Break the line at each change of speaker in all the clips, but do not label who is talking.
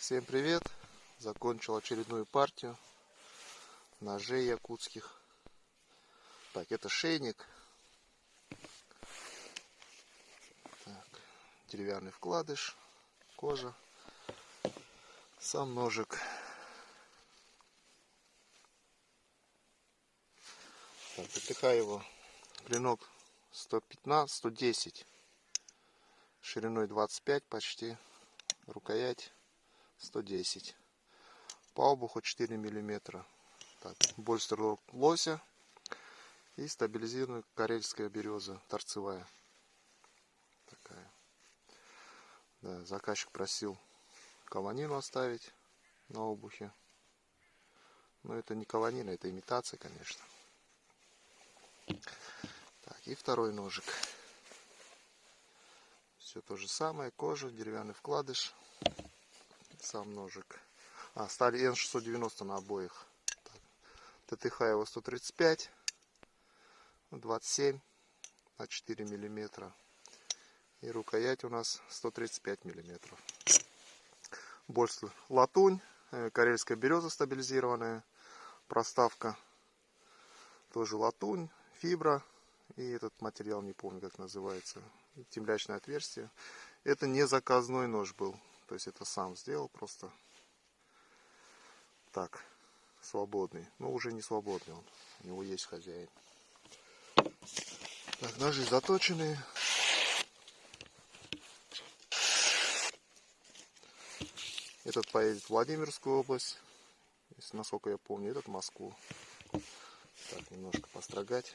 Всем привет! Закончил очередную партию ножей якутских. Так, это шейник. Так, деревянный вкладыш, кожа. Сам ножик. Так, ТТХ его. Клинок 115-110. Шириной 25 почти. Рукоять 110. По обуху 4 миллиметра. Так, больстер лося и стабилизированная карельская береза торцевая. Такая. Да, заказчик просил каванину оставить на обухе. Но это не каванина, это имитация, конечно. Так, и второй ножик. Все то же самое, кожа, деревянный вкладыш. Сам ножик. Сталь Н690 на обоих. ТТХ его 135, 27 на 4 миллиметра. И рукоять у нас 135 миллиметров. Больше латунь, карельская береза стабилизированная, проставка тоже латунь, фибра и этот материал, не помню как называется, темлячное отверстие. Это не заказной нож был, то есть это сам сделал просто так, свободный, но уже не свободный он, у него есть хозяин. Так, ножи заточенные. Этот поедет в Владимирскую область, если, насколько я помню, этот в Москву. Так, немножко построгать.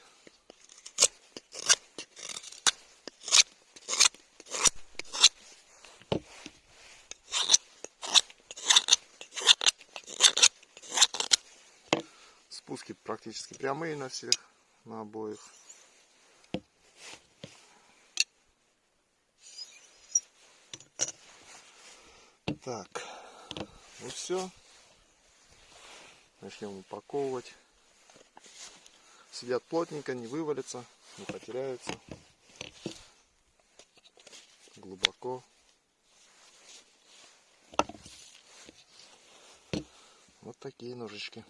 Спуски практически прямые на всех, на обоих. Так, ну все. Начнем упаковывать. Сидят плотненько, не вывалятся, не потеряются. Глубоко. Вот такие ножички.